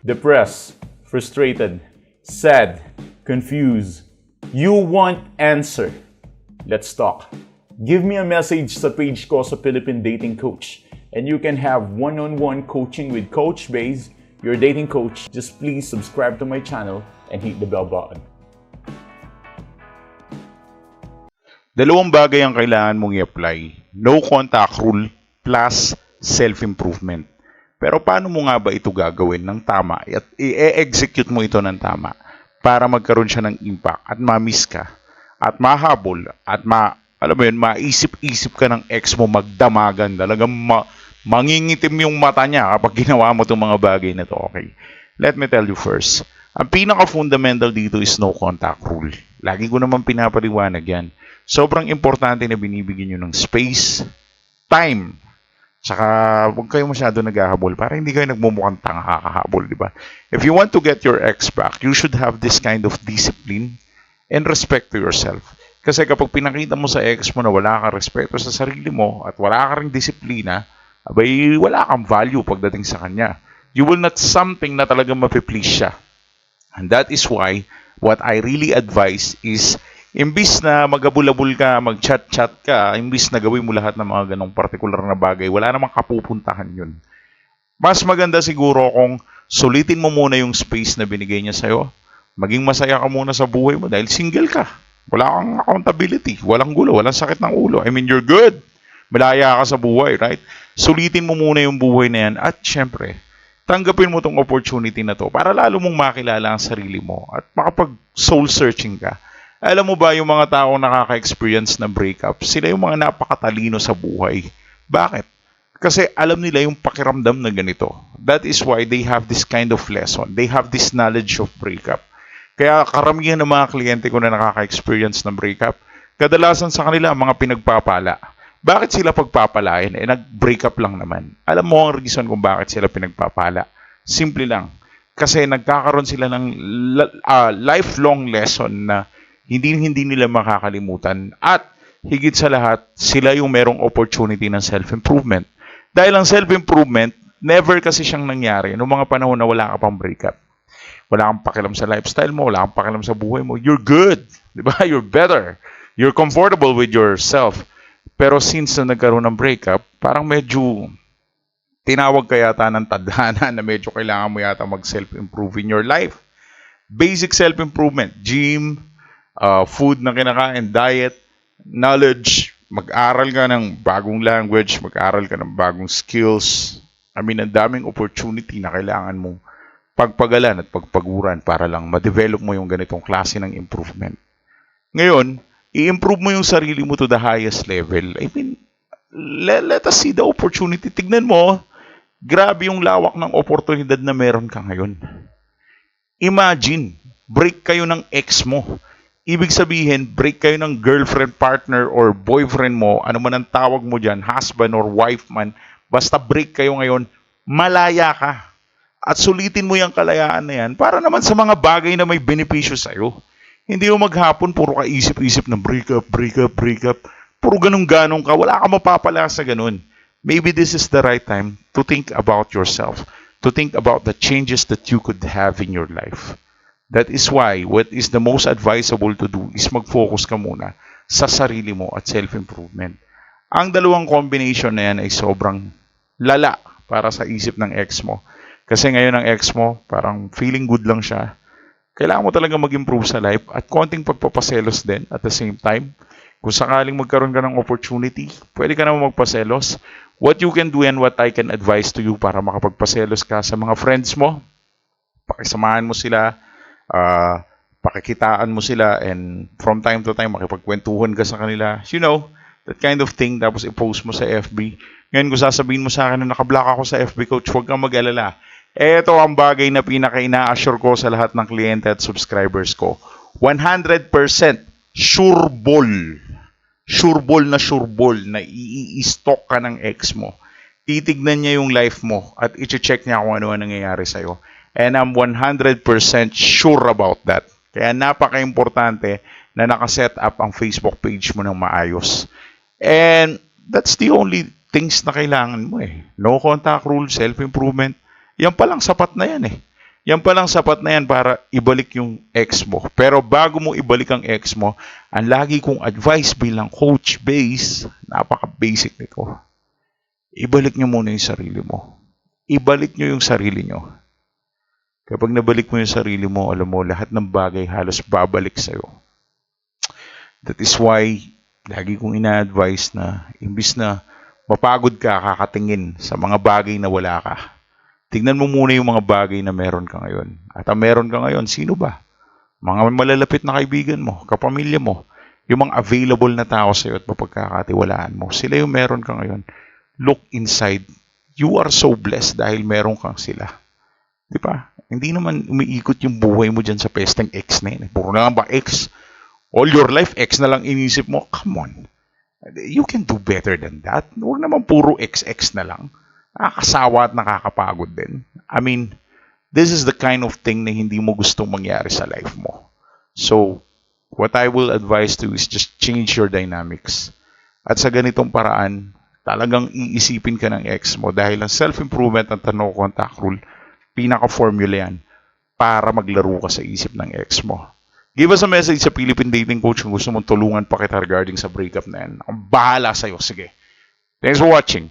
depressed, frustrated, sad, confused. You want answer. Let's talk. Give me a message sa page ko sa Philippine Dating Coach and you can have one-on-one coaching with Coach Baze, your dating coach. Just please subscribe to my channel and hit the bell button. Dalawang bagay ang kailangan mong i-apply. No contact rule plus self-improvement. Pero paano mo nga ba ito gagawin ng tama at i-execute mo ito ng tama para magkaroon siya ng impact at ma-miss ka at mahabol at maisip-isip ka ng ex mo magdamagan. Talagang mangingitim yung mata niya kapag ginawa mo itong mga bagay na ito. Okay. Let me tell you first. Ang pinaka-fundamental dito is no contact rule. Lagi ko naman pinapaliwanag yan. Sobrang importante na binibigyan nyo ng space, time, saka huwag kayo masyado naghahabol para hindi kayo nagmumukhang tanga kakahabol, di ba? If you want to get your ex back, you should have this kind of discipline and respect to yourself. Kasi kapag pinakita mo sa ex mo na wala kang respeto sa sarili mo at wala ka ring disiplina, abay wala kang value pagdating sa kanya. You will not something na talagang mapiplease siya. And that is why what I really advise is imbis na magabulabul ka, mag-chat-chat ka, imbis na gawin mo lahat ng mga ganong partikular na bagay, wala namang kapupuntahan yun. Mas maganda siguro kung sulitin mo muna yung space na binigay niya sa'yo, maging masaya ka muna sa buhay mo dahil single ka. Wala kang accountability, walang gulo, walang sakit ng ulo. I mean, you're good. Malaya ka sa buhay, right? Sulitin mo muna yung buhay na yan at syempre, tanggapin mo tong opportunity na to para lalo mong makilala ang sarili mo at makapag soul searching ka. Alam mo ba yung mga taong nakaka-experience ng breakup, sila yung mga napakatalino sa buhay. Bakit? Kasi alam nila yung pakiramdam na ganito. That is why they have this kind of lesson. They have this knowledge of breakup. Kaya karamihan ng mga kliyente ko na nakaka-experience ng breakup, kadalasan sa kanila mga pinagpapala. Bakit sila pagpapalain? Nag-breakup lang naman. Alam mo ang reason kung bakit sila pinagpapala? Simple lang. Kasi nagkakaroon sila ng lifelong lesson na hindi nila makakalimutan at higit sa lahat, sila yung merong opportunity ng self-improvement. Dahil ang self-improvement, never kasi siyang nangyari noong mga panahon na wala ka pang breakup. Wala kang pakialam sa lifestyle mo, wala kang pakialam sa buhay mo. You're good. Diba? You're better. You're comfortable with yourself. Pero since na nagkaroon ng breakup, parang medyo tinawag ka yata ng tadhana na medyo kailangan mo yata mag-self-improve in your life. Basic self-improvement, gym, food na kinakain, diet, knowledge, mag-aral ka ng bagong language, mag-aral ka ng bagong skills. I mean, ang daming opportunity na kailangan mong pagpagalan at pagpaguran para lang ma-develop mo yung ganitong klase ng improvement. Ngayon, i-improve mo yung sarili mo to the highest level. I mean, let us see the opportunity. Tignan mo, grabe yung lawak ng oportunidad na meron ka ngayon. Imagine, break kayo ng ex mo. Ibig sabihin, break kayo ng girlfriend, partner, or boyfriend mo, ano man ang tawag mo dyan, husband or wife man, basta break kayo ngayon, malaya ka. At sulitin mo yung kalayaan na yan para naman sa mga bagay na may benepisyo sa'yo. Hindi mo maghapon, puro ka isip-isip ng breakup. Puro ganun-ganong ka, wala ka mapapala sa ganun. Maybe this is the right time to think about yourself, to think about the changes that you could have in your life. That is why what is the most advisable to do is mag-focus ka muna sa sarili mo at self-improvement. Ang dalawang combination na yan ay sobrang lala para sa isip ng ex mo. Kasi ngayon ang ex mo, parang feeling good lang siya. Kailangan mo talaga mag-improve sa life at konting pagpapaselos din at the same time. Kung sakaling magkaroon ka ng opportunity, pwede ka naman magpaselos. What you can do and what I can advise to you para makapagpaselos ka sa mga friends mo, pakisamahan mo sila, pakikitaan mo sila, and from time to time makipagkwentuhan ka sa kanila, you know, that kind of thing. Tapos i-post mo sa FB. Ngayon kung sasabihin mo sa akin na nakablock ako sa FB, coach, huwag kang mag-alala. Ito ang bagay na pinaka-ina-assure ko sa lahat ng kliyente at subscribers ko. 100% sure ball na i-stock ka ng ex mo. Titignan niya yung life mo at i-check niya kung ano ang nangyayari sa'yo. And I'm 100% sure about that. Kaya napaka-importante na nakaset up ang Facebook page mo ng maayos. And that's the only things na kailangan mo eh. No contact rule, self-improvement. Yan palang sapat na yan eh. Yan palang sapat na yan para ibalik yung ex mo. Pero bago mo ibalik ang ex mo, ang lagi kong advice bilang coach base, napaka-basic nito. Ibalik nyo muna yung sarili mo. Ibalik nyo yung sarili nyo. Kapag nabalik mo yung sarili mo, alam mo, lahat ng bagay halos babalik sa'yo. That is why, lagi kong ina-advise na, imbis na mapagod ka kakatingin sa mga bagay na wala ka, tignan mo muna yung mga bagay na meron ka ngayon. At ang meron ka ngayon, sino ba? Mga malalapit na kaibigan mo, kapamilya mo, yung mga available na tao sa'yo at mapagkakatiwalaan mo, sila yung meron ka ngayon. Look inside. You are so blessed dahil meron kang sila. Di ba? Hindi naman umiikot yung buhay mo dyan sa pesteng ex na yun. Puro na lang ba ex? All your life, ex na lang inisip mo. Come on. You can do better than that. Huwag naman puro ex na lang. Nakakasawa at nakakapagod din. I mean, this is the kind of thing na hindi mo gustong mangyari sa life mo. So, what I will advise to is just change your dynamics. At sa ganitong paraan, talagang iisipin ka ng ex mo dahil ang self-improvement at no contact rule, pinaka-formula yan para maglaro ka sa isip ng ex mo. Give us a message sa Philippine Dating Coach kung gusto mong tulungan pa kita regarding sa breakup na yan. Ang bahala sa'yo. Sige. Thanks for watching.